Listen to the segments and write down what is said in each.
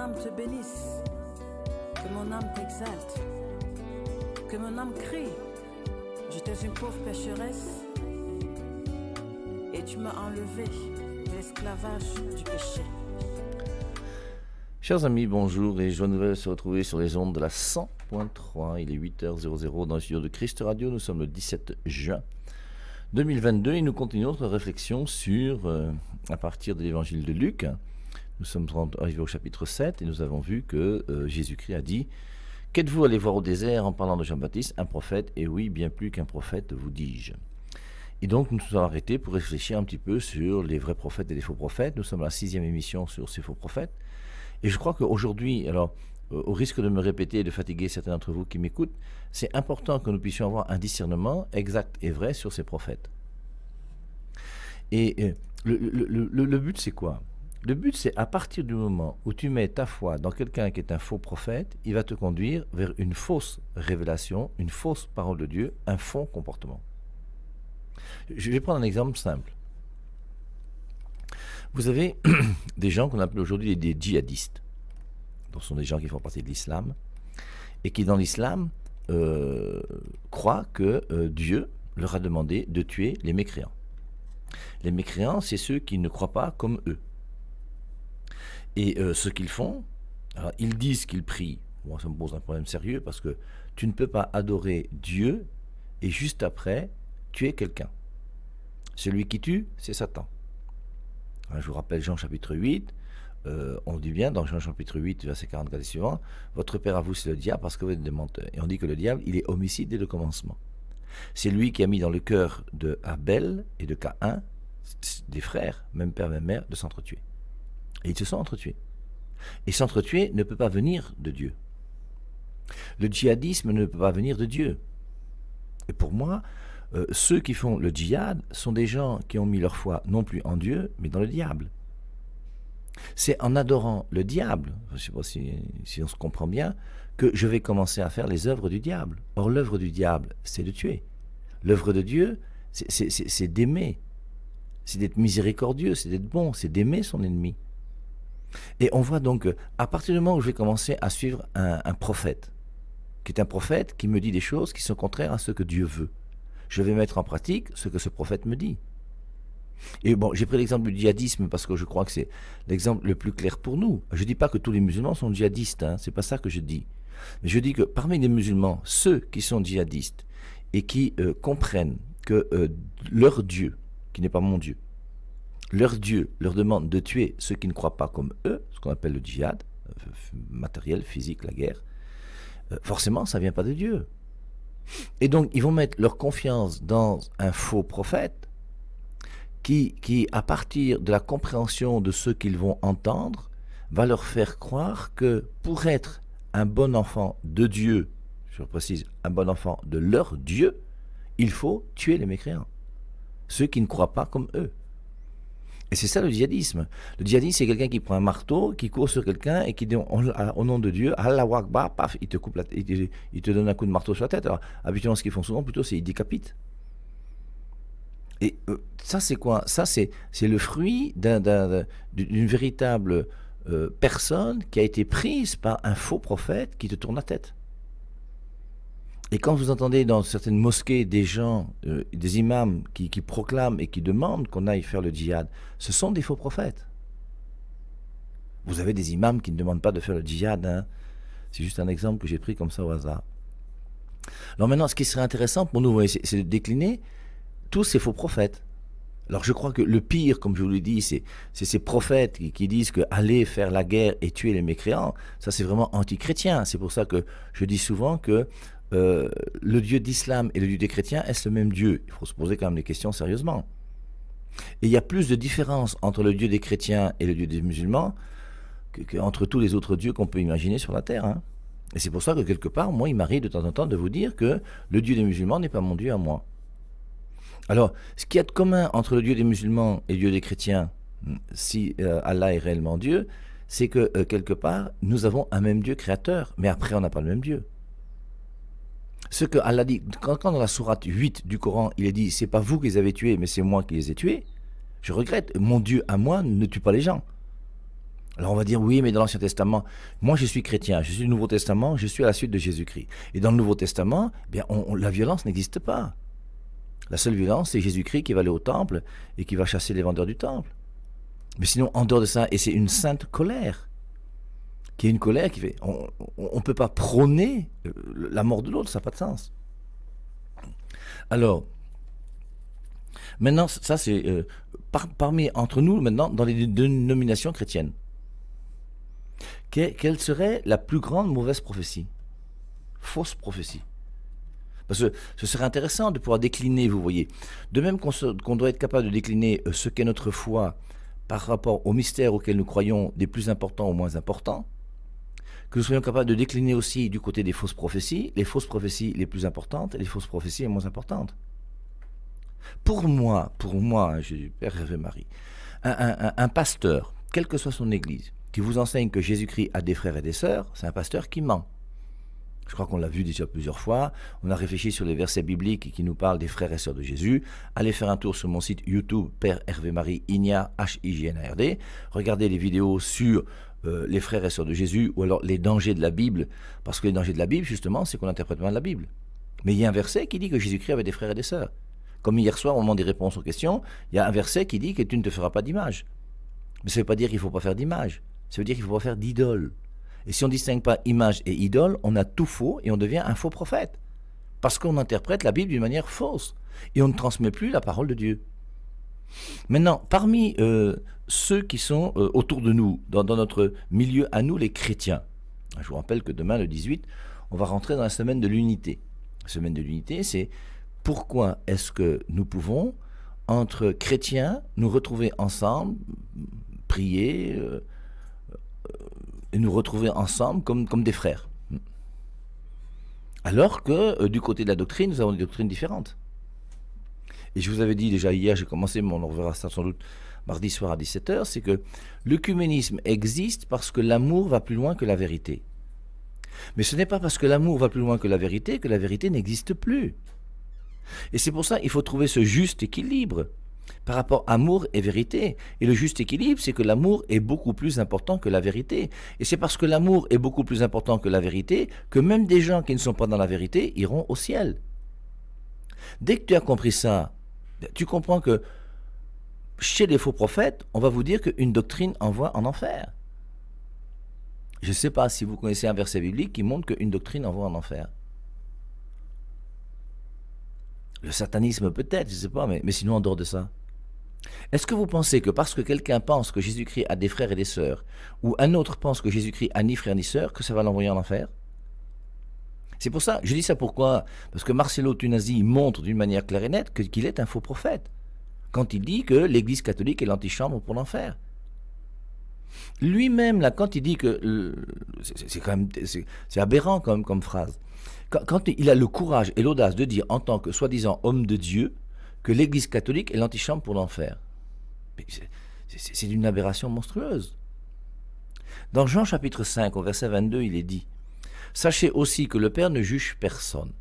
âme te bénisse, que mon âme t'exalte, que mon âme crie. J'étais une pauvre pécheresse et tu m'as enlevé de l'esclavage du péché. Chers amis, bonjour et joie nouvelle de se retrouver sur les ondes de la 100.3. Il est 8h00 dans le studio de Christ Radio. Nous sommes le 17 juin 2022 et nous continuons notre réflexion sur, à partir de l'évangile de Luc, nous sommes arrivés au chapitre 7 et nous avons vu que Jésus-Christ a dit « Qu'êtes-vous allé voir au désert en parlant de Jean-Baptiste, un prophète, et oui, bien plus qu'un prophète, vous dis-je. » Et donc nous nous sommes arrêtés pour réfléchir un petit peu sur les vrais prophètes et les faux prophètes. Nous sommes à la 6e émission sur ces faux prophètes. Et je crois qu'aujourd'hui, alors au risque de me répéter et de fatiguer certains d'entre vous qui m'écoutent, c'est important que nous puissions avoir un discernement exact et vrai sur ces prophètes. Et le but, c'est quoi ? Le but, c'est à partir du moment où tu mets ta foi dans quelqu'un qui est un faux prophète, il va te conduire vers une fausse révélation, une fausse parole de Dieu, un faux comportement. Je vais prendre un exemple simple. Vous avez des gens qu'on appelle aujourd'hui des djihadistes. Ce sont des gens qui font partie de l'islam et qui, dans l'islam, croient que Dieu leur a demandé de tuer les mécréants. Les mécréants, c'est ceux qui ne croient pas comme eux. Et ce qu'ils font, alors, ils disent qu'ils prient. Moi, ça me pose un problème sérieux parce que tu ne peux pas adorer Dieu et juste après tuer quelqu'un. Celui qui tue, c'est Satan. Je vous rappelle Jean chapitre 8, on dit bien dans Jean chapitre 8, verset 44 et suivant, « Votre père à vous c'est le diable parce que vous êtes des menteurs. » Et on dit que le diable, il est homicide dès le commencement. C'est lui qui a mis dans le cœur de Abel et de Caïn, des frères, même père, même mère, de s'entretuer. Et ils se sont entretués. Et s'entretuer ne peut pas venir de Dieu. Le djihadisme ne peut pas venir de Dieu. Et pour moi, ceux qui font le djihad sont des gens qui ont mis leur foi non plus en Dieu, mais dans le diable. C'est en adorant le diable, je ne sais pas si on se comprend bien, que je vais commencer à faire les œuvres du diable. Or, l'œuvre du diable, c'est de tuer. L'œuvre de Dieu, c'est d'aimer. C'est d'être miséricordieux, c'est d'être bon, c'est d'aimer son ennemi. Et on voit donc, à partir du moment où je vais commencer à suivre un prophète, qui est un prophète qui me dit des choses qui sont contraires à ce que Dieu veut, je vais mettre en pratique ce que ce prophète me dit. Et bon, j'ai pris l'exemple du djihadisme parce que je crois que c'est l'exemple le plus clair pour nous. Je ne dis pas que tous les musulmans sont djihadistes, c'est pas ça que je dis. Mais je dis que parmi les musulmans, ceux qui sont djihadistes et qui comprennent que leur Dieu, qui n'est pas mon Dieu, leur Dieu leur demande de tuer ceux qui ne croient pas comme eux, ce qu'on appelle le djihad, matériel, physique, la guerre, forcément ça ne vient pas de Dieu. Et donc, ils vont mettre leur confiance dans un faux prophète qui, à partir de la compréhension de ce qu'ils vont entendre, va leur faire croire que pour être un bon enfant de Dieu, je précise, un bon enfant de leur Dieu, il faut tuer les mécréants, ceux qui ne croient pas comme eux. Et c'est ça le djihadisme. Le djihadisme, c'est quelqu'un qui prend un marteau, qui court sur quelqu'un et qui dit au nom de Dieu, Allahu Akbar, paf, il te coupe il te donne un coup de marteau sur la tête. Alors, habituellement, ce qu'ils font souvent, plutôt, c'est qu'ils décapitent. Et ça, c'est quoi ? Ça, c'est le fruit d'une véritable personne qui a été prise par un faux prophète qui te tourne la tête. Et quand vous entendez dans certaines mosquées des gens, des imams qui proclament et qui demandent qu'on aille faire le djihad, ce sont des faux prophètes. Vous avez des imams qui ne demandent pas de faire le djihad. C'est juste un exemple que j'ai pris comme ça au hasard. Alors maintenant, ce qui serait intéressant pour nous, c'est de décliner tous ces faux prophètes. Alors je crois que le pire, comme je vous l'ai dit, c'est ces prophètes qui disent que aller faire la guerre et tuer les mécréants, ça c'est vraiment anti-chrétien. C'est pour ça que je dis souvent que le Dieu d'islam et le Dieu des chrétiens, est-ce le même Dieu ? Il faut se poser quand même les questions sérieusement. Et il y a plus de différence entre le Dieu des chrétiens et le Dieu des musulmans qu'entre tous les autres dieux qu'on peut imaginer sur la terre. Et c'est pour ça que quelque part, moi, il m'arrive de temps en temps de vous dire que le Dieu des musulmans n'est pas mon Dieu à moi. Alors, ce qu'il y a de commun entre le Dieu des musulmans et le Dieu des chrétiens, si Allah est réellement Dieu, c'est que quelque part, nous avons un même Dieu créateur, mais après, on n'a pas le même Dieu. Ce que Allah dit, quand dans la sourate 8 du Coran, il est dit, c'est pas vous qui les avez tués, mais c'est moi qui les ai tués, je regrette, mon Dieu à moi ne tue pas les gens. Alors on va dire, oui, mais dans l'Ancien Testament, moi je suis chrétien, je suis du Nouveau Testament, je suis à la suite de Jésus-Christ. Et dans le Nouveau Testament, eh bien, la violence n'existe pas. La seule violence, c'est Jésus-Christ qui va aller au temple et qui va chasser les vendeurs du temple. Mais sinon, en dehors de ça, et c'est une sainte colère, qui est une colère qui fait... On ne peut pas prôner la mort de l'autre, ça n'a pas de sens. Alors, maintenant, ça c'est parmi entre nous, maintenant, dans les dénominations chrétiennes. Quelle serait la plus grande mauvaise prophétie? Fausse prophétie. Parce que ce serait intéressant de pouvoir décliner, vous voyez. De même qu'on doit être capable de décliner ce qu'est notre foi par rapport aux mystères auxquels nous croyons, des plus importants aux moins importants, que nous soyons capables de décliner aussi du côté des fausses prophéties les plus importantes et les fausses prophéties les moins importantes. Pour moi, Père Hervé Marie, un pasteur, quelle que soit son église, qui vous enseigne que Jésus-Christ a des frères et des sœurs, c'est un pasteur qui ment. Je crois qu'on l'a vu déjà plusieurs fois. On a réfléchi sur les versets bibliques qui nous parlent des frères et sœurs de Jésus. Allez faire un tour sur mon site YouTube, Père Hervé Marie Igna, H-I-G-N-A-R-D. Regardez les vidéos sur les frères et sœurs de Jésus ou alors les dangers de la Bible. Parce que les dangers de la Bible, justement, c'est qu'on interprète mal la Bible. Mais il y a un verset qui dit que Jésus-Christ avait des frères et des sœurs. Comme hier soir, au moment des réponses aux questions, il y a un verset qui dit que tu ne te feras pas d'image. Mais ça ne veut pas dire qu'il ne faut pas faire d'image. Ça veut dire qu'il ne faut pas faire d'idole. Et si on ne distingue pas image et idole, on a tout faux et on devient un faux prophète. Parce qu'on interprète la Bible d'une manière fausse. Et on ne transmet plus la parole de Dieu. Maintenant, parmi ceux qui sont autour de nous, dans notre milieu à nous les chrétiens, je vous rappelle que demain, le 18, on va rentrer dans la semaine de l'unité. La semaine de l'unité, c'est pourquoi est-ce que nous pouvons, entre chrétiens, nous retrouver ensemble, prier, et nous retrouver ensemble comme des frères. Alors que du côté de la doctrine, nous avons des doctrines différentes. Et je vous avais dit déjà hier, j'ai commencé, mais on en reverra ça sans doute mardi soir à 17h, c'est que l'œcuménisme existe parce que l'amour va plus loin que la vérité. Mais ce n'est pas parce que l'amour va plus loin que la vérité n'existe plus. Et c'est pour ça qu'il faut trouver ce juste équilibre par rapport à amour et vérité. Et le juste équilibre, c'est que l'amour est beaucoup plus important que la vérité. Et c'est parce que l'amour est beaucoup plus important que la vérité que même des gens qui ne sont pas dans la vérité iront au ciel. Dès que tu as compris ça, tu comprends que chez les faux prophètes, on va vous dire qu'une doctrine envoie en enfer. Je ne sais pas si vous connaissez un verset biblique qui montre qu'une doctrine envoie en enfer. Le satanisme peut-être, je ne sais pas, mais sinon en dehors de ça. Est-ce que vous pensez que parce que quelqu'un pense que Jésus-Christ a des frères et des sœurs, ou un autre pense que Jésus-Christ a ni frère ni sœur, que ça va l'envoyer en enfer? C'est pour ça, je dis ça pourquoi? Parce que Marcello Tunasi montre d'une manière claire et nette qu'il est un faux prophète, quand il dit que l'Église catholique est l'antichambre pour l'enfer. Lui-même, là, quand il dit que... c'est aberrant comme phrase. Quand il a le courage et l'audace de dire, en tant que soi-disant homme de Dieu, que l'Église catholique est l'antichambre pour l'enfer. C'est d'une aberration monstrueuse. Dans Jean chapitre 5, au verset 22, il est dit « Sachez aussi que le Père ne juge personne,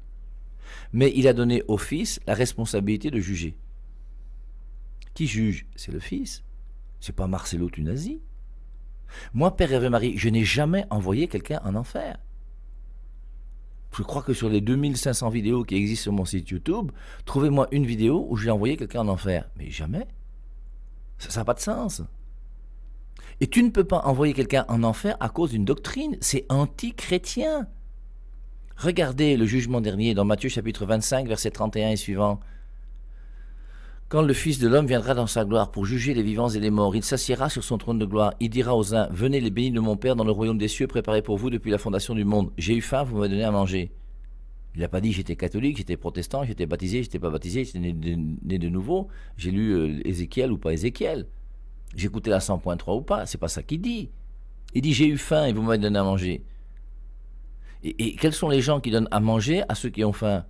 mais il a donné au Fils la responsabilité de juger. » Qui juge? C'est le Fils. C'est pas Marcello Tunasi. Moi, Père Hervé Marie, je n'ai jamais envoyé quelqu'un en enfer. Je crois que sur les 2500 vidéos qui existent sur mon site YouTube, trouvez-moi une vidéo où j'ai envoyé quelqu'un en enfer. Mais jamais. Ça n'a pas de sens. Et tu ne peux pas envoyer quelqu'un en enfer à cause d'une doctrine. C'est anti-chrétien. Regardez le jugement dernier dans Matthieu chapitre 25, verset 31 et suivant. Quand le Fils de l'homme viendra dans sa gloire pour juger les vivants et les morts, il s'assiera sur son trône de gloire. Il dira aux uns, venez les bénis de mon Père dans le royaume des cieux préparé pour vous depuis la fondation du monde. J'ai eu faim, vous m'avez donné à manger. Il n'a pas dit j'étais catholique, j'étais protestant, j'étais baptisé, j'étais pas baptisé, j'étais né de nouveau. J'ai lu Ézéchiel ou pas Ézéchiel. J'ai écouté la 100.3 ou pas. C'est pas ça qu'il dit. Il dit j'ai eu faim et vous m'avez donné à manger. Et quels sont les gens qui donnent à manger à ceux qui ont faim?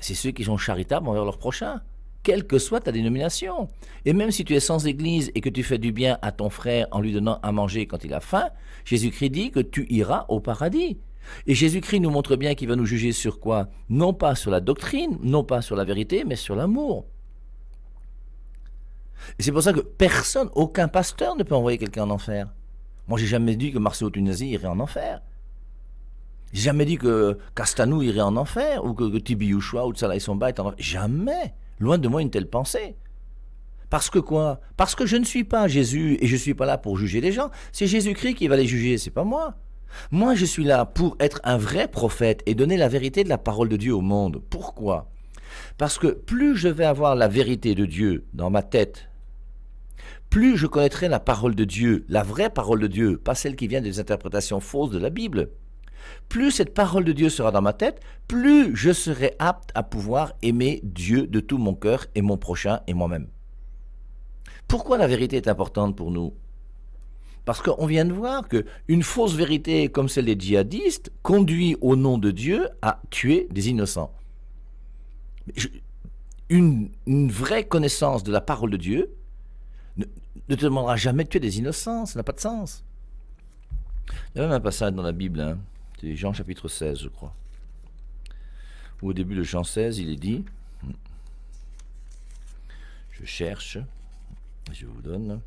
C'est ceux qui sont charitables envers leur prochain. Quelle que soit ta dénomination. Et même si tu es sans église et que tu fais du bien à ton frère en lui donnant à manger quand il a faim, Jésus-Christ dit que tu iras au paradis. Et Jésus-Christ nous montre bien qu'il va nous juger sur quoi? Non pas sur la doctrine, non pas sur la vérité, mais sur l'amour. Et c'est pour ça que personne, aucun pasteur ne peut envoyer quelqu'un en enfer. Moi, j'ai jamais dit que Marcelo Tunasi irait en enfer. J'ai jamais dit que Castanou irait en enfer, ou que Tibi Yushua ou Tsala Isomba est en enfer. Jamais. Loin de moi une telle pensée. Parce que quoi? Parce que je ne suis pas Jésus et je ne suis pas là pour juger les gens. C'est Jésus-Christ qui va les juger, c'est pas moi. Moi, je suis là pour être un vrai prophète et donner la vérité de la parole de Dieu au monde. Pourquoi? Parce que plus je vais avoir la vérité de Dieu dans ma tête, plus je connaîtrai la parole de Dieu, la vraie parole de Dieu, pas celle qui vient des interprétations fausses de la Bible. Plus cette parole de Dieu sera dans ma tête, plus je serai apte à pouvoir aimer Dieu de tout mon cœur et mon prochain et moi-même. Pourquoi la vérité est importante pour nous? Parce qu'on vient de voir qu'une fausse vérité comme celle des djihadistes conduit au nom de Dieu à tuer des innocents. Une vraie connaissance de la parole de Dieu ne te demandera jamais de tuer des innocents, ça n'a pas de sens. Il y a même un passage dans la Bible, hein, c'est Jean chapitre 16 je crois, où au début de Jean 16 il est dit, je cherche, je vous donne,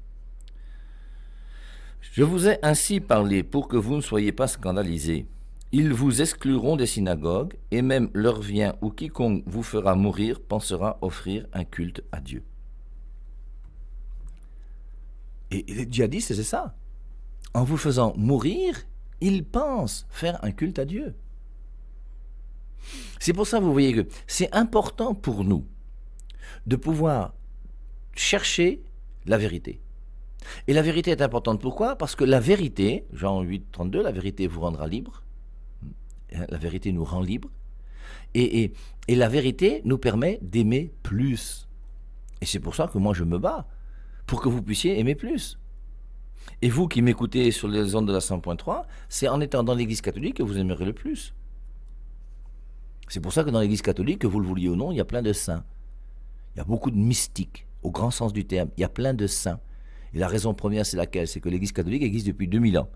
je vous ai ainsi parlé pour que vous ne soyez pas scandalisés. Ils vous excluront des synagogues, et même l'heure vient où quiconque vous fera mourir pensera offrir un culte à Dieu. Et les djihadistes, c'est ça. En vous faisant mourir, ils pensent faire un culte à Dieu. C'est pour ça, vous voyez que c'est important pour nous de pouvoir chercher la vérité. Et la vérité est importante. Pourquoi? Parce que la vérité, Jean 8, 32, la vérité vous rendra libre. La vérité nous rend libre. Et la vérité nous permet d'aimer plus. Et c'est pour ça que moi je me bats, pour que vous puissiez aimer plus. Et vous qui m'écoutez sur les ondes de la 100.3, c'est en étant dans l'église catholique que vous aimerez le plus. C'est pour ça que dans l'église catholique, que vous le vouliez ou non, il y a plein de saints. Il y a beaucoup de mystiques, au grand sens du terme. Il y a plein de saints. Et la raison première, c'est laquelle? C'est que l'église catholique existe depuis 2000 ans.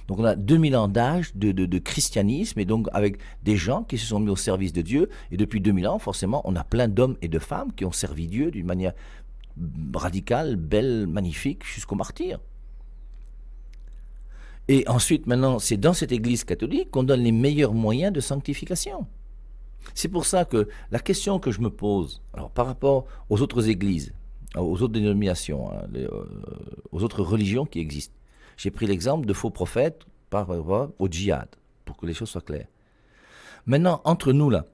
Donc on a 2000 ans d'âge de christianisme, et donc avec des gens qui se sont mis au service de Dieu. Et depuis 2000 ans, forcément, on a plein d'hommes et de femmes qui ont servi Dieu d'une manière radicale, belle, magnifique, jusqu'au martyr. Et ensuite, maintenant, c'est dans cette église catholique qu'on donne les meilleurs moyens de sanctification. C'est pour ça que la question que je me pose, alors par rapport aux autres églises, aux autres dénominations, hein, aux autres religions qui existent, j'ai pris l'exemple de faux prophètes par rapport au djihad, pour que les choses soient claires. Maintenant, entre nous là,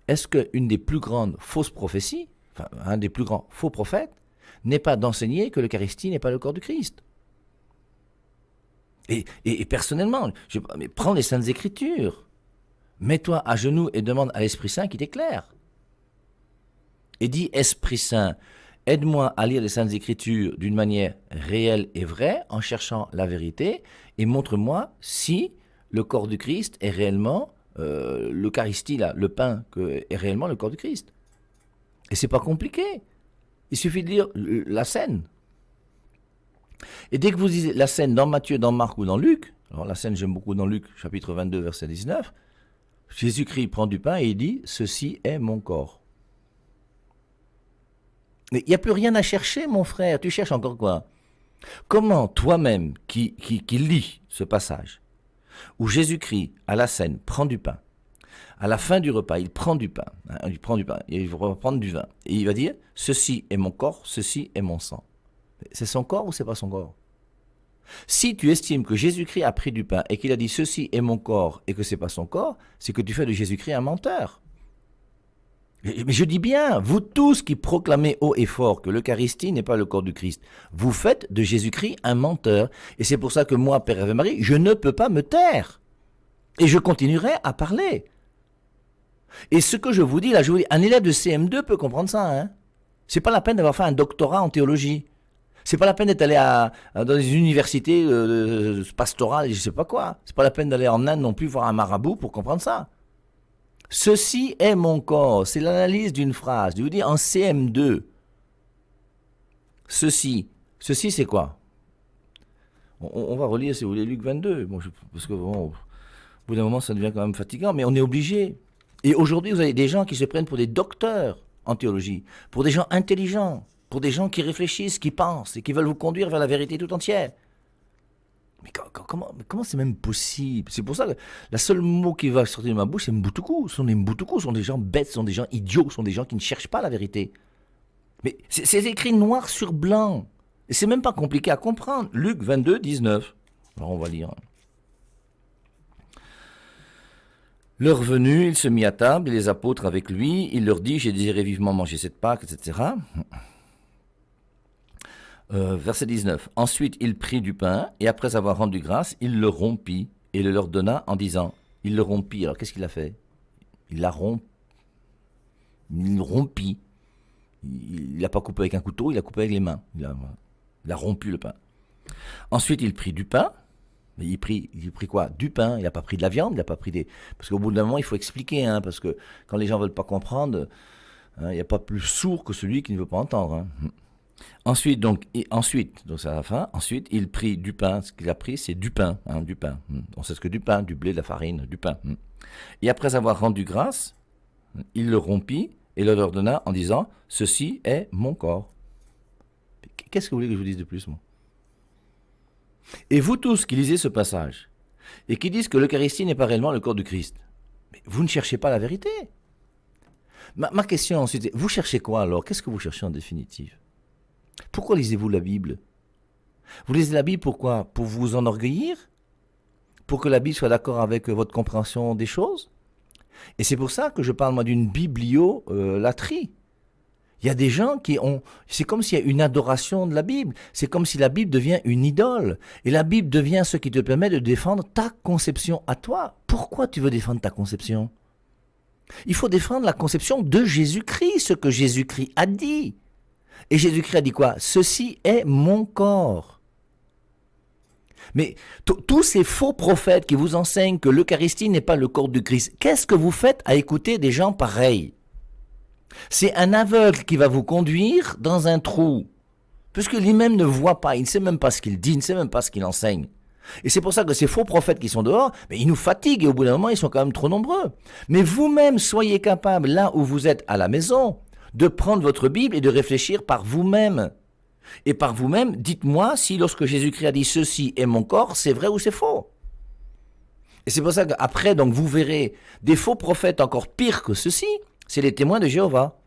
est-ce qu'une des plus grandes fausses prophéties, enfin un des plus grands faux prophètes, n'est pas d'enseigner que l'Eucharistie n'est pas le corps du Christ? Et personnellement, prends les Saintes Écritures, mets-toi à genoux et demande à l'Esprit Saint qui t'éclaire. Et dis, Esprit Saint, aide-moi à lire les Saintes Écritures d'une manière réelle et vraie, en cherchant la vérité, et montre-moi si le corps du Christ est réellement, l'Eucharistie, là, le pain, est réellement le corps du Christ. Et c'est pas compliqué. Il suffit de lire la scène. Et dès que vous lisez la scène dans Matthieu, dans Marc ou dans Luc, alors la scène j'aime beaucoup dans Luc, chapitre 22, verset 19, Jésus-Christ prend du pain et il dit « Ceci est mon corps ». Mais il n'y a plus rien à chercher, mon frère. Tu cherches encore quoi? Comment toi-même, qui lis ce passage, où Jésus-Christ, à la scène, prend du pain, à la fin du repas, il prend du pain, et il va prendre du vin, et il va dire « Ceci est mon corps, ceci est mon sang ». C'est son corps ou c'est pas son corps? Si tu estimes que Jésus-Christ a pris du pain et qu'il a dit « Ceci est mon corps » et que c'est pas son corps, c'est que tu fais de Jésus-Christ un menteur. Mais je dis bien, vous tous qui proclamez haut et fort que l'Eucharistie n'est pas le corps du Christ, vous faites de Jésus-Christ un menteur. Et c'est pour ça que moi, Père Ave Marie, je ne peux pas me taire. Et je continuerai à parler. Et ce que je vous dis là, je vous dis, un élève de CM2 peut comprendre ça. Hein. C'est pas la peine d'avoir fait un doctorat en théologie. C'est pas la peine d'être allé dans des universités pastorales, je sais pas quoi. C'est pas la peine d'aller en Inde non plus voir un marabout pour comprendre ça. Ceci est mon corps. C'est l'analyse d'une phrase. Je vous dis en CM2. Ceci c'est quoi? On va relire, si vous voulez, Luc 22. Bon, parce que bon, au bout d'un moment, ça devient quand même fatigant, mais on est obligé. Et aujourd'hui, vous avez des gens qui se prennent pour des docteurs en théologie, pour des gens intelligents, pour des gens qui réfléchissent, qui pensent et qui veulent vous conduire vers la vérité tout entière. Mais comment c'est même possible? C'est pour ça que la seule mot qui va sortir de ma bouche, c'est Mbutuku. Ce sont des Mbutuku, ce sont des gens bêtes, ce sont des gens idiots, ce sont des gens qui ne cherchent pas la vérité. Mais c'est écrit noir sur blanc. Et c'est même pas compliqué à comprendre. Luc 22, 19. Alors on va lire. L'heure venue, il se mit à table et les apôtres avec lui. Il leur dit, j'ai désiré vivement manger cette Pâque, etc. Verset 19. Ensuite, il prit du pain et après avoir rendu grâce, il le rompit et le leur donna en disant, il le rompit. Alors qu'est-ce qu'il a fait? Il l'a rompu. Il rompit. Il l'a pas coupé avec un couteau, il l'a coupé avec les mains. Il a rompu le pain. Ensuite, il prit du pain. Mais il prit quoi? Du pain. Il n'a pas pris de la viande, il n'a pas pris des... Parce qu'au bout d'un moment, il faut expliquer, hein, parce que quand les gens ne veulent pas comprendre, hein, il n'y a pas plus sourd que celui qui ne veut pas entendre. Hein. Ensuite, donc c'est à la fin, ensuite, il prit du pain. Ce qu'il a pris, c'est du pain, hein, du pain. On sait ce que du pain, du blé, de la farine, du pain. Et après avoir rendu grâce, il le rompit et le leur donna en disant, ceci est mon corps. Qu'est-ce que vous voulez que je vous dise de plus, moi? Et vous tous qui lisez ce passage, et qui disent que l'Eucharistie n'est pas réellement le corps du Christ, mais vous ne cherchez pas la vérité. Ma question ensuite, vous cherchez quoi alors? Qu'est-ce que vous cherchez en définitive? Pourquoi lisez-vous la Bible? Vous lisez la Bible pourquoi? Pour vous enorgueillir? Pour que la Bible soit d'accord avec votre compréhension des choses? Et c'est pour ça que je parle moi d'une bibliolatrie. Il y a des gens qui ont... C'est comme s'il y a une adoration de la Bible. C'est comme si la Bible devient une idole. Et la Bible devient ce qui te permet de défendre ta conception à toi. Pourquoi tu veux défendre ta conception? Il faut défendre la conception de Jésus-Christ, ce que Jésus-Christ a dit. Et Jésus-Christ a dit quoi? Ceci est mon corps. Mais tous ces faux prophètes qui vous enseignent que l'Eucharistie n'est pas le corps du Christ, qu'est-ce que vous faites à écouter des gens pareils? C'est un aveugle qui va vous conduire dans un trou. Puisque lui-même ne voit pas, il ne sait même pas ce qu'il dit, il ne sait même pas ce qu'il enseigne. Et c'est pour ça que ces faux prophètes qui sont dehors, mais ils nous fatiguent et au bout d'un moment, ils sont quand même trop nombreux. Mais vous-même, soyez capable, là où vous êtes à la maison, de prendre votre Bible et de réfléchir par vous-même. Et par vous-même, dites-moi si lorsque Jésus-Christ a dit « ceci est mon corps », c'est vrai ou c'est faux. Et c'est pour ça qu'après, donc, vous verrez des faux prophètes encore pires que ceux-ci, c'est les témoins de Jéhovah,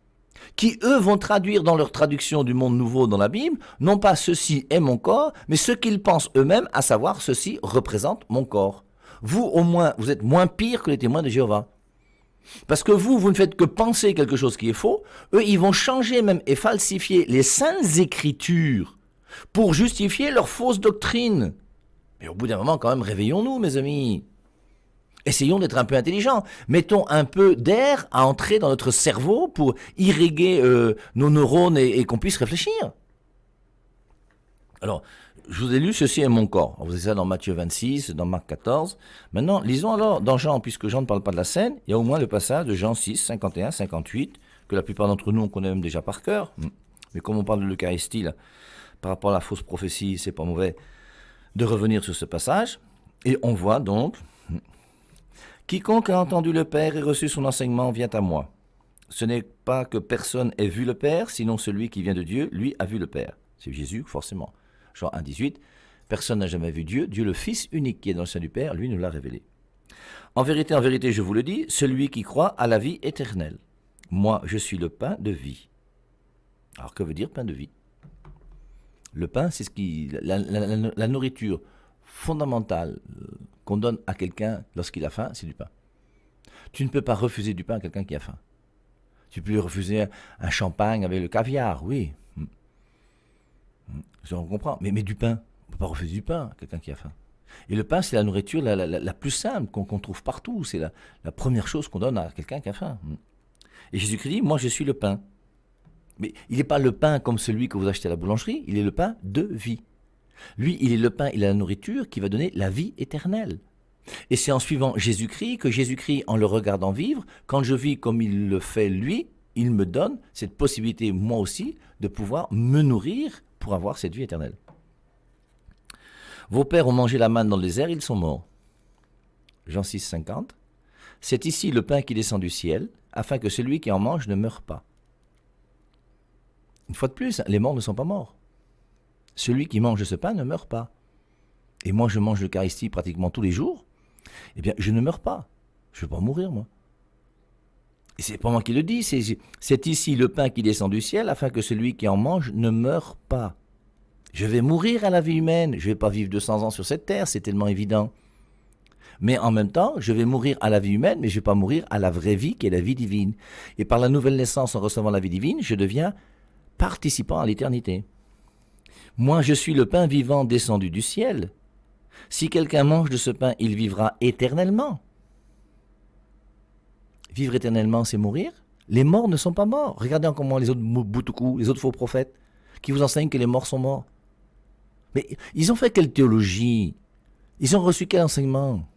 qui eux vont traduire dans leur traduction du monde nouveau dans la Bible, non pas « ceci est mon corps », mais ce qu'ils pensent eux-mêmes, à savoir « ceci représente mon corps ». Vous, au moins, vous êtes moins pire que les témoins de Jéhovah. Parce que vous ne faites que penser quelque chose qui est faux, eux, ils vont changer même et falsifier les saintes écritures pour justifier leur fausse doctrine. Mais au bout d'un moment, quand même, réveillons-nous, mes amis. Essayons d'être un peu intelligents. Mettons un peu d'air à entrer dans notre cerveau pour irriguer nos neurones et qu'on puisse réfléchir. Alors, je vous ai lu « Ceci est mon corps ». Vous avez ça dans Matthieu 26, dans Marc 14. Maintenant, lisons alors dans Jean, puisque Jean ne parle pas de la scène, il y a au moins le passage de Jean 6, 51, 58, que la plupart d'entre nous, on connaît même déjà par cœur. Mais comme on parle de l'Eucharistie, là, par rapport à la fausse prophétie, c'est pas mauvais de revenir sur ce passage. Et on voit donc... Quiconque a entendu le Père et reçu son enseignement vient à moi. Ce n'est pas que personne ait vu le Père, sinon celui qui vient de Dieu, lui, a vu le Père. C'est Jésus, forcément. Jean 1, 18. Personne n'a jamais vu Dieu. Dieu, le Fils unique qui est dans le sein du Père, lui nous l'a révélé. En vérité, je vous le dis, celui qui croit a la vie éternelle. Moi, je suis le pain de vie. Alors, que veut dire pain de vie? Le pain, c'est la nourriture fondamentale qu'on donne à quelqu'un lorsqu'il a faim, c'est du pain. Tu ne peux pas refuser du pain à quelqu'un qui a faim. Tu peux lui refuser un champagne avec le caviar, oui. On comprend, mais du pain, on ne peut pas refuser du pain à quelqu'un qui a faim. Et le pain, c'est la nourriture la plus simple qu'on trouve partout. C'est la première chose qu'on donne à quelqu'un qui a faim. Et Jésus-Christ dit, moi je suis le pain. Mais il n'est pas le pain comme celui que vous achetez à la boulangerie, il est le pain de vie. Lui, il est le pain, il est la nourriture qui va donner la vie éternelle. Et c'est en suivant Jésus-Christ que Jésus-Christ, en le regardant vivre, quand je vis comme il le fait lui, il me donne cette possibilité, moi aussi, de pouvoir me nourrir pour avoir cette vie éternelle. Vos pères ont mangé la manne dans le désert, ils sont morts. Jean 6, 50. C'est ici le pain qui descend du ciel, afin que celui qui en mange ne meure pas. Une fois de plus, les morts ne sont pas morts. Celui qui mange ce pain ne meurt pas. et moi je mange l'Eucharistie pratiquement tous les jours, eh bien je ne meurs pas. Je ne vais pas mourir, moi. Et c'est pas moi qui le dis, c'est ici le pain qui descend du ciel afin que celui qui en mange ne meure pas. Je vais mourir à la vie humaine, je ne vais pas vivre 200 ans sur cette terre, c'est tellement évident. Mais en même temps, je vais mourir à la vie humaine, mais je ne vais pas mourir à la vraie vie qui est la vie divine. Et par la nouvelle naissance en recevant la vie divine, je deviens participant à l'éternité. Moi, je suis le pain vivant descendu du ciel. Si quelqu'un mange de ce pain, il vivra éternellement. Vivre éternellement, c'est mourir. Les morts ne sont pas morts. Regardez comment les autres boutoukou, les autres faux prophètes, qui vous enseignent que les morts sont morts. Mais ils ont fait quelle théologie? Ils ont reçu quel enseignement?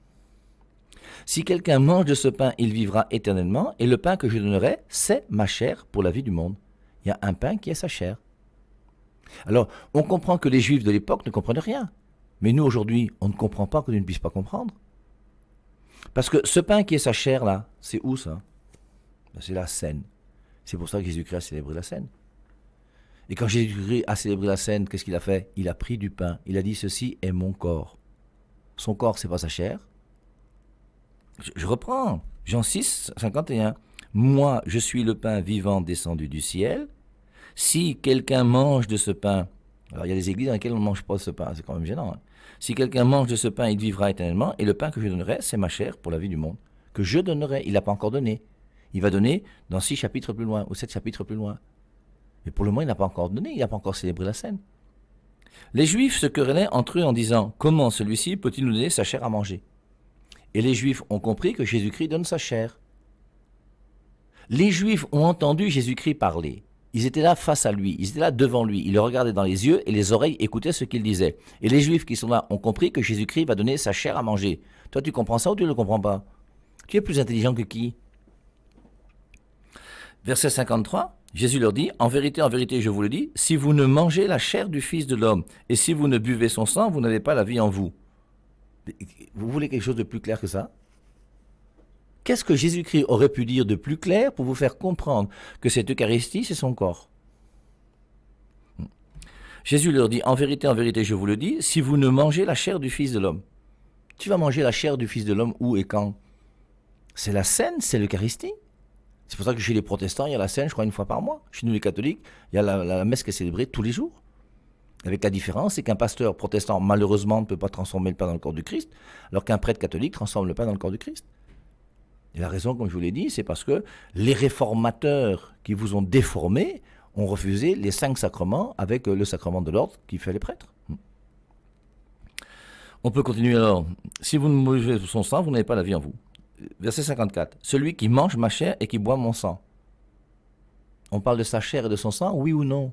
Si quelqu'un mange de ce pain, il vivra éternellement, et le pain que je donnerai, c'est ma chair pour la vie du monde. Il y a un pain qui est sa chair. Alors, on comprend que les Juifs de l'époque ne comprennent rien. Mais nous, aujourd'hui, on ne comprend pas que nous ne puissions pas comprendre. Parce que ce pain qui est sa chair, là, c'est où ça? C'est la scène. C'est pour ça que Jésus-Christ a célébré la scène. Et quand Jésus-Christ a célébré la scène, qu'est-ce qu'il a fait? Il a pris du pain. Il a dit, ceci est mon corps. Son corps, c'est pas sa chair. Je reprends. Jean 6, 51. Moi, je suis le pain vivant descendu du ciel. Si quelqu'un mange de ce pain, alors il y a des églises dans lesquelles on ne mange pas ce pain, c'est quand même gênant. Hein. Si quelqu'un mange de ce pain, il vivra éternellement, et le pain que je donnerai, c'est ma chair pour la vie du monde. Que je donnerai, il n'a pas encore donné. Il va donner dans 6 chapitres plus loin, ou 7 chapitres plus loin. Mais pour le moment, il n'a pas encore donné, il n'a pas encore célébré la scène. Les Juifs se querellaient entre eux en disant, comment celui-ci peut-il nous donner sa chair à manger? Et les Juifs ont compris que Jésus-Christ donne sa chair. Les Juifs ont entendu Jésus-Christ parler. Ils étaient là face à lui, ils étaient là devant lui, ils le regardaient dans les yeux et les oreilles écoutaient ce qu'il disait. Et les Juifs qui sont là ont compris que Jésus-Christ va donner sa chair à manger. Toi, tu comprends ça ou tu ne le comprends pas? Tu es plus intelligent que qui? Verset 53, Jésus leur dit, en vérité, je vous le dis, si vous ne mangez la chair du Fils de l'homme et si vous ne buvez son sang, vous n'avez pas la vie en vous. Vous voulez quelque chose de plus clair que ça? Qu'est-ce que Jésus-Christ aurait pu dire de plus clair pour vous faire comprendre que cette Eucharistie, c'est son corps? Jésus leur dit, en vérité, je vous le dis, si vous ne mangez la chair du Fils de l'homme. Tu vas manger la chair du Fils de l'homme où et quand? C'est la scène, c'est l'Eucharistie. C'est pour ça que chez les protestants, il y a la scène, je crois, une fois par mois. Chez nous, les catholiques, il y a la messe qui est célébrée tous les jours. Avec la différence, c'est qu'un pasteur protestant, malheureusement, ne peut pas transformer le pain dans le corps du Christ, alors qu'un prêtre catholique transforme le pain dans le corps du Christ. Et la raison, comme je vous l'ai dit, c'est parce que les réformateurs qui vous ont déformés ont refusé les 5 sacrements avec le sacrement de l'ordre qui fait les prêtres. On peut continuer alors. Si vous ne mangez son sang, vous n'avez pas la vie en vous. Verset 54. Celui qui mange ma chair et qui boit mon sang. On parle de sa chair et de son sang, oui ou non?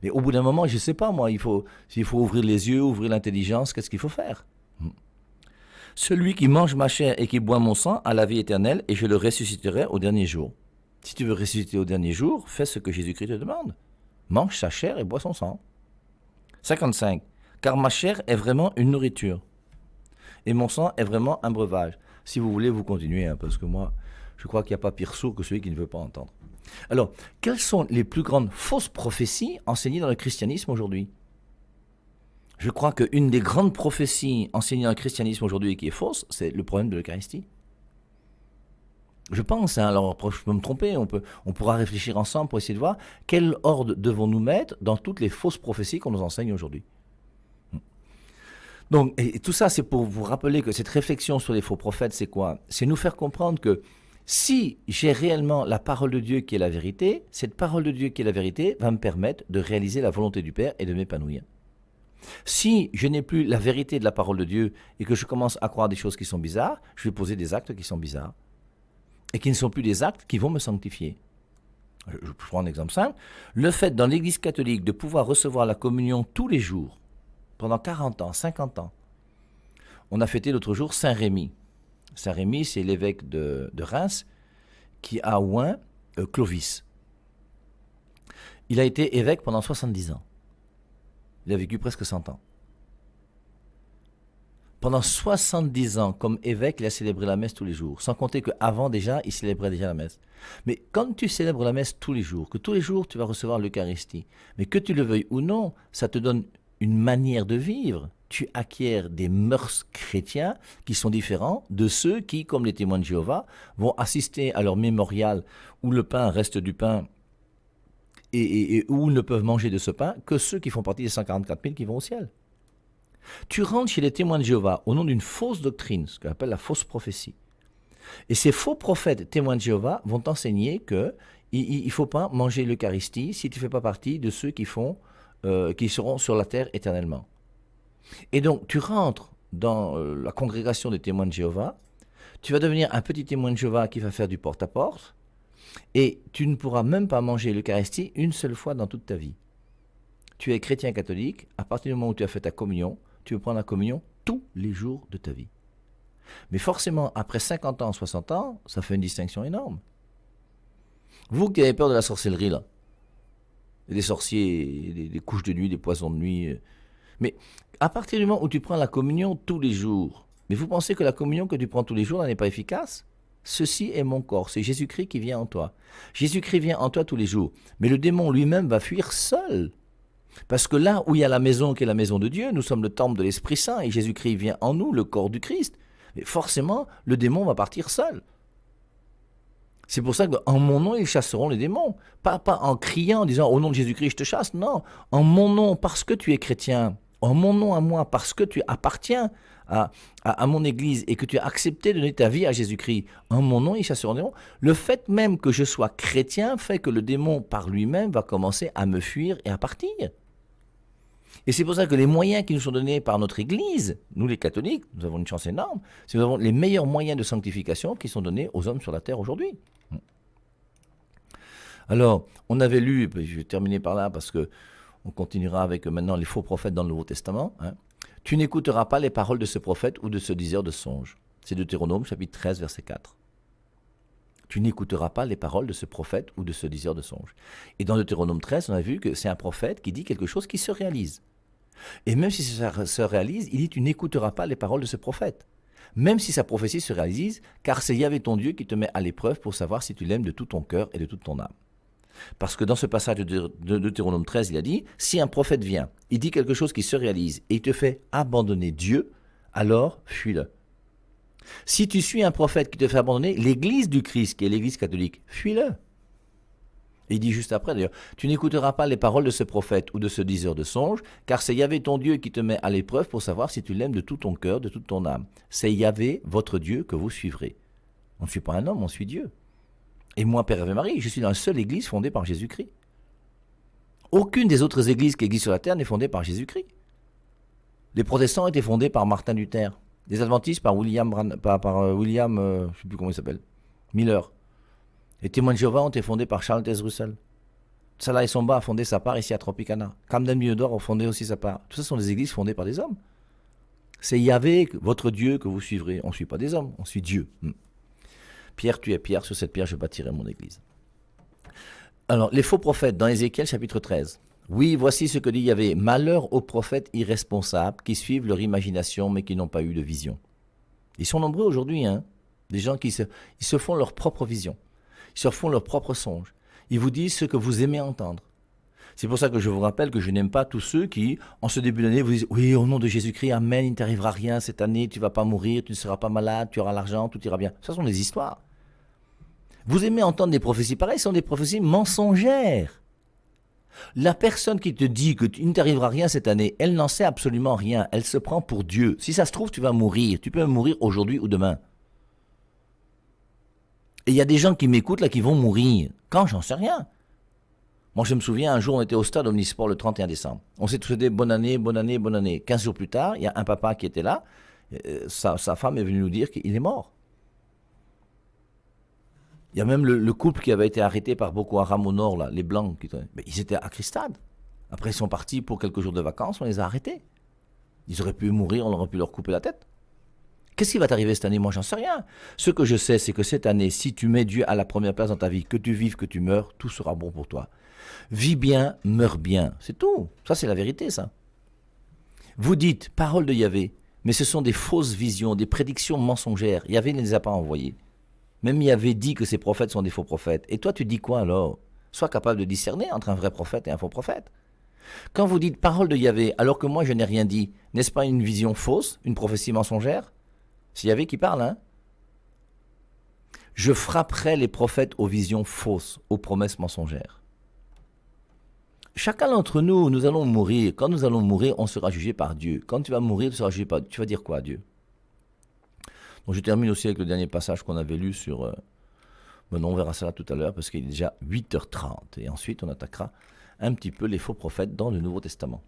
Mais au bout d'un moment, je ne sais pas moi, s'il faut ouvrir les yeux, ouvrir l'intelligence, qu'est-ce qu'il faut faire? Celui qui mange ma chair et qui boit mon sang a la vie éternelle et je le ressusciterai au dernier jour. Si tu veux ressusciter au dernier jour, fais ce que Jésus-Christ te demande. Mange sa chair et bois son sang. 55. Car ma chair est vraiment une nourriture et mon sang est vraiment un breuvage. Si vous voulez, vous continuez, hein, parce que moi, je crois qu'il n'y a pas pire sourd que celui qui ne veut pas entendre. Alors, quelles sont les plus grandes fausses prophéties enseignées dans le christianisme aujourd'hui? Je crois qu'une des grandes prophéties enseignées dans le christianisme aujourd'hui et qui est fausse, c'est le problème de l'Eucharistie. Je pense, hein, alors je peux me tromper, on pourra réfléchir ensemble pour essayer de voir quel ordre devons-nous mettre dans toutes les fausses prophéties qu'on nous enseigne aujourd'hui. Donc, et tout ça, c'est pour vous rappeler que cette réflexion sur les faux prophètes, c'est quoi? C'est nous faire comprendre que si j'ai réellement la parole de Dieu qui est la vérité, cette parole de Dieu qui est la vérité va me permettre de réaliser la volonté du Père et de m'épanouir. Si je n'ai plus la vérité de la parole de Dieu et que je commence à croire des choses qui sont bizarres, je vais poser des actes qui sont bizarres et qui ne sont plus des actes qui vont me sanctifier. Je prends un exemple simple. Le fait dans l'Église catholique de pouvoir recevoir la communion tous les jours, pendant 40 ans, 50 ans, on a fêté l'autre jour Saint Rémy. Saint Rémy, c'est l'évêque de Reims qui a oint Clovis. Il a été évêque pendant 70 ans. Il a vécu presque 100 ans. Pendant 70 ans, comme évêque, il a célébré la messe tous les jours. Sans compter qu'avant déjà, il célébrait déjà la messe. Mais quand tu célèbres la messe tous les jours, que tous les jours tu vas recevoir l'Eucharistie, mais que tu le veuilles ou non, ça te donne une manière de vivre tu acquiers des mœurs chrétiens qui sont différents de ceux qui, comme les témoins de Jéhovah, vont assister à leur mémorial où le pain reste du pain et où ne peuvent manger de ce pain que ceux qui font partie des 144 000 qui vont au ciel. Tu rentres chez les témoins de Jéhovah au nom d'une fausse doctrine, ce qu'on appelle la fausse prophétie. Et ces faux prophètes témoins de Jéhovah vont t'enseigner qu'il ne faut pas manger l'Eucharistie si tu ne fais pas partie de ceux qui seront sur la terre éternellement. Et donc, tu rentres dans la congrégation des témoins de Jéhovah, tu vas devenir un petit témoin de Jéhovah qui va faire du porte-à-porte, et tu ne pourras même pas manger l'Eucharistie une seule fois dans toute ta vie. Tu es chrétien catholique, à partir du moment où tu as fait ta communion, tu veux prendre la communion tous les jours de ta vie. Mais forcément, après 50 ans, 60 ans, ça fait une distinction énorme. Vous qui avez peur de la sorcellerie, là, des sorciers, des couches de nuit, des poisons de nuit, mais à partir du moment où tu prends la communion tous les jours, mais vous pensez que la communion que tu prends tous les jours n'est pas efficace? Ceci est mon corps, c'est Jésus-Christ qui vient en toi. Jésus-Christ vient en toi tous les jours, mais le démon lui-même va fuir seul. Parce que là où il y a la maison qui est la maison de Dieu, nous sommes le temple de l'Esprit Saint et Jésus-Christ vient en nous, le corps du Christ. Mais forcément, le démon va partir seul. C'est pour ça qu'en mon nom, ils chasseront les démons. Pas en criant, en disant « Au nom de Jésus-Christ, je te chasse ». Non, en mon nom, parce que tu es chrétien. En mon nom à moi, parce que tu appartiens à mon Église et que tu as accepté de donner ta vie à Jésus-Christ. En mon nom, ils chasseront les démons. Le fait même que je sois chrétien fait que le démon, par lui-même, va commencer à me fuir et à partir. Et c'est pour ça que les moyens qui nous sont donnés par notre Église, nous les catholiques, nous avons une chance énorme, c'est que nous avons les meilleurs moyens de sanctification qui sont donnés aux hommes sur la terre aujourd'hui. Alors, on avait lu, je vais terminer par là parce que on continuera avec maintenant les faux prophètes dans le Nouveau Testament. Tu n'écouteras pas les paroles de ce prophète ou de ce diseur de songe. C'est Deutéronome chapitre 13, verset 4. Tu n'écouteras pas les paroles de ce prophète ou de ce diseur de songe. Et dans Deutéronome 13, on a vu que c'est un prophète qui dit quelque chose qui se réalise. Et même si ça se réalise, il dit tu n'écouteras pas les paroles de ce prophète. Même si sa prophétie se réalise, car c'est Yahvé ton Dieu qui te met à l'épreuve pour savoir si tu l'aimes de tout ton cœur et de toute ton âme. Parce que dans ce passage de Deutéronome 13, il a dit, si un prophète vient, il dit quelque chose qui se réalise et il te fait abandonner Dieu, alors fuis-le. Si tu suis un prophète qui te fait abandonner l'église du Christ, qui est l'église catholique, fuis-le. Et il dit juste après d'ailleurs, tu n'écouteras pas les paroles de ce prophète ou de ce diseur de songe, car c'est Yahvé ton Dieu qui te met à l'épreuve pour savoir si tu l'aimes de tout ton cœur, de toute ton âme. C'est Yahvé, votre Dieu, que vous suivrez. On ne suit pas un homme, on suit Dieu. Et moi, Père Ave Marie, je suis dans la seule église fondée par Jésus-Christ. Aucune des autres églises qui existent sur la terre n'est fondée par Jésus-Christ. Les protestants étaient fondés par Martin Luther. Les adventistes par William, je ne sais plus comment il s'appelle, Miller. Les témoins de Jéhovah ont été fondés par Charles Taze Russell. Salah et Somba a fondé sa part ici à Tropicana. Camden Biodor a fondé aussi sa part. Tout ça sont des églises fondées par des hommes. C'est Yahvé, votre Dieu, que vous suivrez. On ne suit pas des hommes, on suit Dieu. Pierre, tu es pierre, sur cette pierre je bâtirai mon église. Alors, les faux prophètes, dans Ézéchiel chapitre 13. Oui, voici ce que dit Yahvé. Malheur aux prophètes irresponsables qui suivent leur imagination mais qui n'ont pas eu de vision. Ils sont nombreux aujourd'hui, des gens qui se font leur propre vision. Ils se font leur propre songe. Ils vous disent ce que vous aimez entendre. C'est pour ça que je vous rappelle que je n'aime pas tous ceux qui, en ce début d'année, vous disent « Oui, au nom de Jésus-Christ, Amen, il ne t'arrivera rien cette année, tu ne vas pas mourir, tu ne seras pas malade, tu auras l'argent, tout ira bien. » Ce sont des histoires. Vous aimez entendre des prophéties pareilles, ce sont des prophéties mensongères. La personne qui te dit que il ne t'arrivera rien cette année, elle n'en sait absolument rien. Elle se prend pour Dieu. Si ça se trouve, tu vas mourir. Tu peux mourir aujourd'hui ou demain. Et il y a des gens qui m'écoutent là qui vont mourir. Quand? J'en sais rien. Moi, je me souviens, un jour, on était au stade Omnisport le 31 décembre. On s'est souhaité bonne année, bonne année, bonne année. 15 jours plus tard, il y a un papa qui était là. Sa femme est venue nous dire qu'il est mort. Il y a même le couple qui avait été arrêté par Boko Haram au nord, là, les Blancs. Mais ils étaient à Christade. Après, ils sont partis pour quelques jours de vacances, on les a arrêtés. Ils auraient pu mourir, on aurait pu leur couper la tête. Qu'est-ce qui va t'arriver cette année? Moi, j'en sais rien. Ce que je sais, c'est que cette année, si tu mets Dieu à la première place dans ta vie, que tu vives, que tu meurs, tout sera bon pour toi. Vis bien, meurs bien. C'est tout. Ça, c'est la vérité, ça. Vous dites, parole de Yahvé, mais ce sont des fausses visions, des prédictions mensongères. Yahvé ne les a pas envoyées. Même Yahvé dit que ces prophètes sont des faux prophètes. Et toi, tu dis quoi alors? Sois capable de discerner entre un vrai prophète et un faux prophète. Quand vous dites parole de Yahvé, alors que moi je n'ai rien dit, n'est-ce pas une vision fausse, une prophétie mensongère? C'est Yahvé qui parle, hein? Je frapperai les prophètes aux visions fausses, aux promesses mensongères. Chacun d'entre nous, nous allons mourir. Quand nous allons mourir, on sera jugé par Dieu. Quand tu vas mourir, tu seras jugé par Dieu. Tu vas dire quoi à Dieu? Donc je termine aussi avec le dernier passage qu'on avait lu sur... on verra ça tout à l'heure parce qu'il est déjà 8h30. Et ensuite, on attaquera un petit peu les faux prophètes dans le Nouveau Testament.